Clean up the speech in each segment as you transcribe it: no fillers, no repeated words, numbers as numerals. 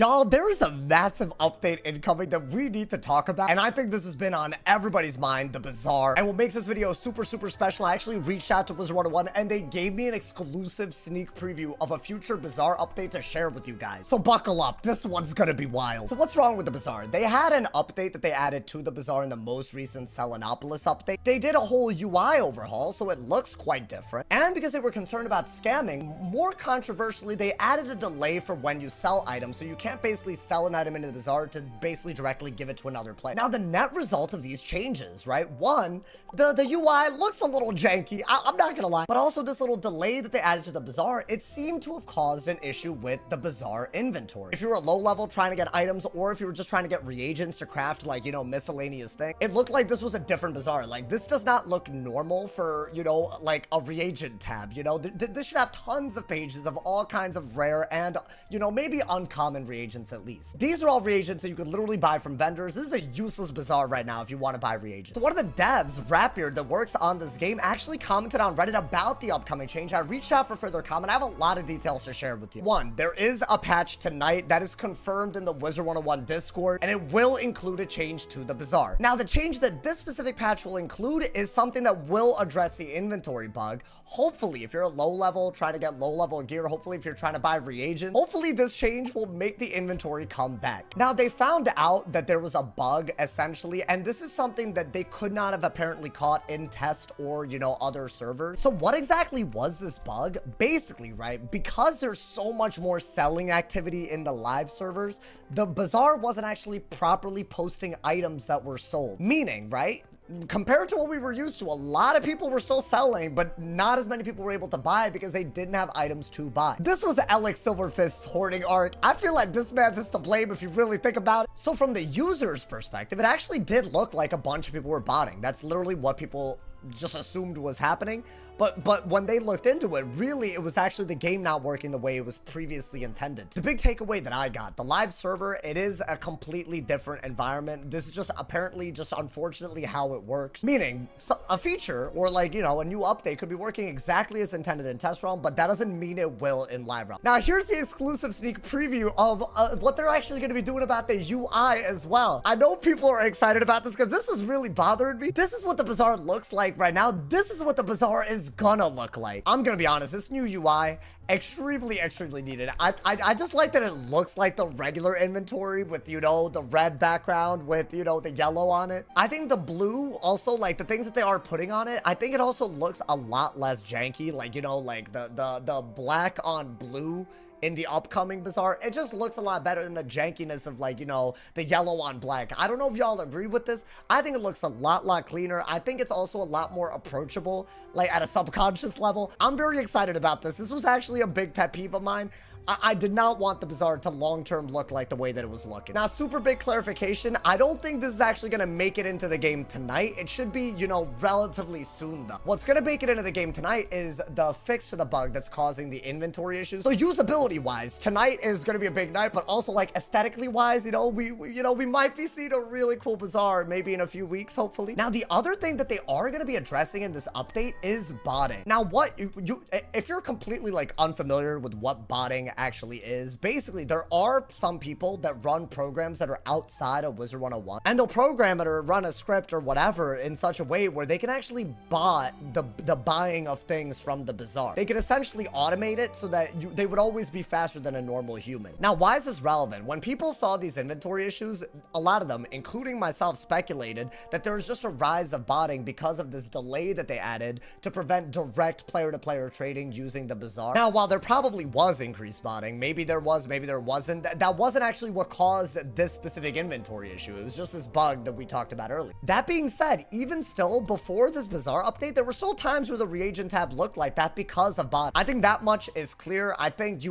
Y'all, there is a massive update incoming that we need to talk about, and I think this has been on everybody's mind, the Bazaar. And what makes this video super special, I actually reached out to Wizard101 and they gave me an exclusive sneak preview of a future Bazaar update to share with you guys. So buckle up, this one's gonna be wild. So what's wrong with the Bazaar? They had an update that they added to the Bazaar in the most recent Selenopolis update. They did a whole UI overhaul, so it looks quite different. And because they were concerned about scamming, more controversially, they added a delay for when you sell items, so you can't basically sell an item into the Bazaar to basically directly give it to another player. Now, the net result of these changes, right? One, the UI looks a little janky, I'm not gonna lie, but also this little delay that they added to the Bazaar, it seemed to have caused an issue with the Bazaar inventory. If you were a low level trying to get items, or if you were just trying to get reagents to craft, like, you know, miscellaneous thing, it looked like this was a different Bazaar. Like, this does not look normal for, you know, like a reagent tab, you know? This should have tons of pages of all kinds of rare and, you know, maybe uncommon reagents at least. These are all reagents that you could literally buy from vendors. This is a useless Bazaar right now if you want to buy reagents. So one of the devs, Rapier, that works on this game, actually commented on Reddit about the upcoming change. I reached out for further comment. I have a lot of details to share with you. One, there is a patch tonight that is confirmed in the Wizard101 Discord, and it will include a change to the Bazaar. Now, the change that this specific patch will include is something that will address the inventory bug. Hopefully, if you're a low level, trying to get low level gear, hopefully if you're trying to buy reagents, hopefully this change will make the inventory come back. Now, they found out that there was a bug essentially, and this is something that they could not have apparently caught in test or, you know, other servers. So what exactly was this bug? Basically, right, because there's so much more selling activity in the live servers, the Bazaar wasn't actually properly posting items that were sold. Meaning, right, compared to what we were used to, a lot of people were still selling, but not as many people were able to buy because they didn't have items to buy. This was Alex Silverfist's hoarding arc. I feel like this man's is to blame if you really think about it. So from the user's perspective, it actually did look like a bunch of people were botting. That's literally what people just assumed was happening. But when they looked into it, really, it was actually the game not working the way it was previously intended. The big takeaway that I got, the live server, it is a completely different environment. This is just apparently just unfortunately how it works. Meaning, a feature or like, you know, a new update could be working exactly as intended in test realm, but that doesn't mean it will in live realm. Now, here's the exclusive sneak preview of what they're actually going to be doing about the UI as well. I know people are excited about this because this was really bothering me. This is what the Bazaar looks like right now. This is what the Bazaar is gonna look like. I'm gonna be honest, this new UI extremely needed. I just like that it looks like the regular inventory with, you know, the red background with, you know, the yellow on it. I think the blue also, like the things that they are putting on it, I think it also looks a lot less janky. Like, you know, like the black on blue in the upcoming Bazaar, it just looks a lot better than the jankiness of, like, you know, the yellow on black. I don't know if y'all agree with this. I think it looks a lot cleaner. I think it's also a lot more approachable, like at a subconscious level. I'm very excited about this. This was actually a big pet peeve of mine. I did not want the Bazaar to long-term look like the way that it was looking. Now, super big clarification, I don't think this is actually going to make it into the game tonight. It should be, you know, relatively soon, though. What's going to make it into the game tonight is the fix to the bug that's causing the inventory issues. So usability-wise, tonight is going to be a big night, but also, like, aesthetically-wise, you know, we might be seeing a really cool Bazaar maybe in a few weeks, hopefully. Now, the other thing that they are going to be addressing in this update is botting. Now, if you're completely, like, unfamiliar with what botting actually is, basically there are some people that run programs that are outside of Wizard101, and they'll program it or run a script or whatever in such a way where they can actually bot the buying of things from the Bazaar. They can essentially automate it so that they would always be faster than a normal human. Now, why is this relevant? When people saw these inventory issues, a lot of them, including myself, speculated that there was just a rise of botting because of this delay that they added to prevent direct player-to-player trading using the Bazaar. Now, while there probably was increased botting, maybe there was, maybe there wasn't, that wasn't actually what caused this specific inventory issue. It was just this bug that we talked about earlier. That being said, even still, before this Bazaar update, there were still times where the reagent tab looked like that because of bot. I think that much is clear. I think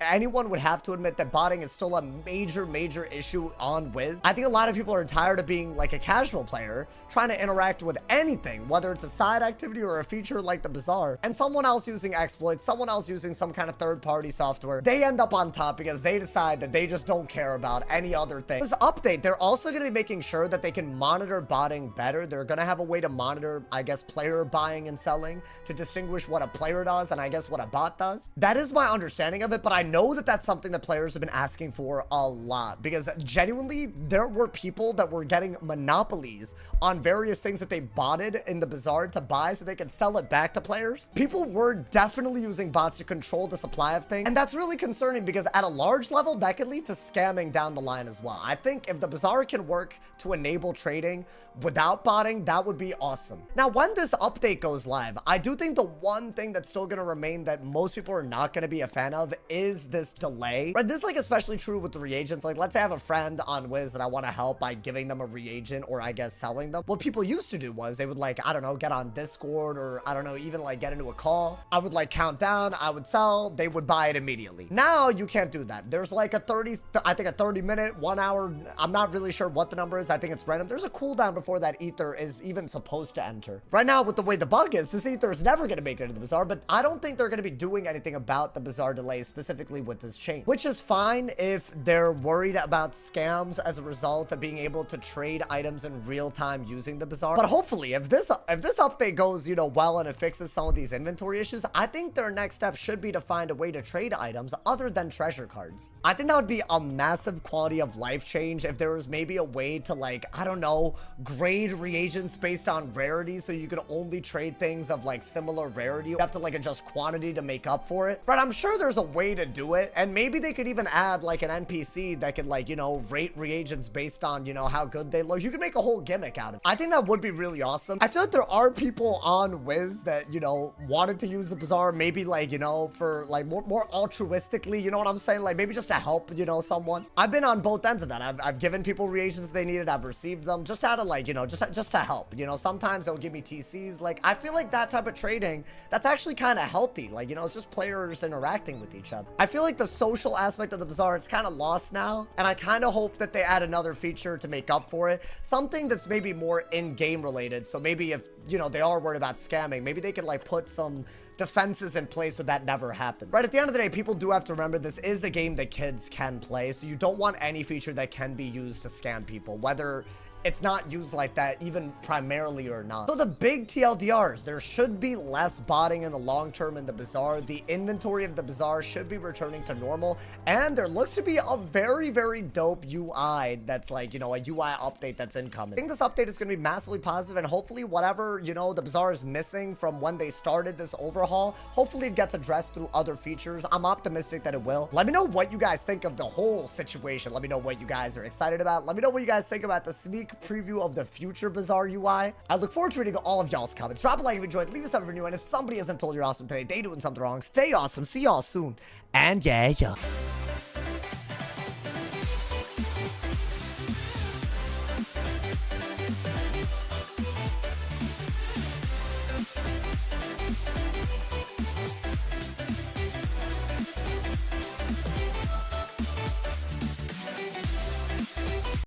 anyone would have to admit that botting is still a major issue on Wiz. I think a lot of people are tired of being like a casual player trying to interact with anything, whether it's a side activity or a feature like the Bazaar, and someone else using exploits, someone else using some kind of third-party software they end up on top because they decide that they just don't care about any other thing. This update, they're also going to be making sure that they can monitor botting better. They're going to have a way to monitor, I guess, player buying and selling to distinguish what a player does and I guess what a bot does. That is my understanding of it, but I know that that's something that players have been asking for a lot because genuinely there were people that were getting monopolies on various things that they botted in the Bazaar to buy so they could sell it back to players. People were definitely using bots to control the supply of things, and that's really concerning because at a large level that could lead to scamming down the line as well. I think if the Bazaar can work to enable trading without botting, that would be awesome. Now, when this update goes live, I do think the one thing that's still going to remain that most people are not going to be a fan of is this delay. Right? This is like especially true with the reagents. Like, let's say I have a friend on Wiz that I want to help by giving them a reagent or I guess selling them. What people used to do was they would like, I don't know, get on Discord or I don't know, even like get into a call. I would like count down, I would sell, they would buy it immediately. Now you can't do that. There's like a 30-minute, 1 hour, I'm not really sure what the number is. I think it's random. There's a cooldown before that ether is even supposed to enter. Right now, with the way the bug is, this ether is never going to make it into the Bazaar, but I don't think they're going to be doing anything about the Bazaar delay specifically with this change, which is fine if they're worried about scams as a result of being able to trade items in real time using the Bazaar. But hopefully, if this update goes, you know, well and it fixes some of these inventory issues, I think their next step should be to find a way to trade items other than treasure cards. I think that would be a massive quality of life change if there was maybe a way to like, I don't know, grade reagents based on rarity so you could only trade things of like similar rarity. You have to like adjust quantity to make up for it. But I'm sure there's a way to do it. And maybe they could even add like an NPC that could like, you know, rate reagents based on, you know, how good they look. You could make a whole gimmick out of it. I think that would be really awesome. I feel like there are people on Wiz that, you know, wanted to use the Bazaar, maybe like, you know, for like more altruistically, you know what I'm saying? Like maybe just to help, you know, someone. I've been on both ends of that. I've given people reagents they needed. I've received them just out of like, you know, just to help, you know. Sometimes they'll give me TCs. Like I feel like that type of trading, that's actually kind of healthy. Like, you know, it's just players interacting with each other. I feel like the social aspect of the Bazaar, it's kind of lost now, and I kind of hope that they add another feature to make up for it, something that's maybe more in-game related. So maybe if, you know, they are worried about scamming, maybe they could like put some defenses in place so that never happened. Right, at the end of the day, people do have to remember this is a game that kids can play, so you don't want any feature that can be used to scam people, whether it's not used like that, even primarily or not. So the big TLDRs, there should be less botting in the long term in the Bazaar. The inventory of the Bazaar should be returning to normal. And there looks to be a very, very dope UI that's like, you know, a UI update that's incoming. I think this update is going to be massively positive, and hopefully whatever, you know, the Bazaar is missing from when they started this overhaul, hopefully it gets addressed through other features. I'm optimistic that it will. Let me know what you guys think of the whole situation. Let me know what you guys are excited about. Let me know what you guys think about the sneak preview of the future Bazaar UI. I look forward to reading all of y'all's comments. Drop a like if you enjoyed, leave us something new, and if somebody hasn't told you you're awesome today, they doing something wrong. Stay awesome. See y'all soon. And yeah.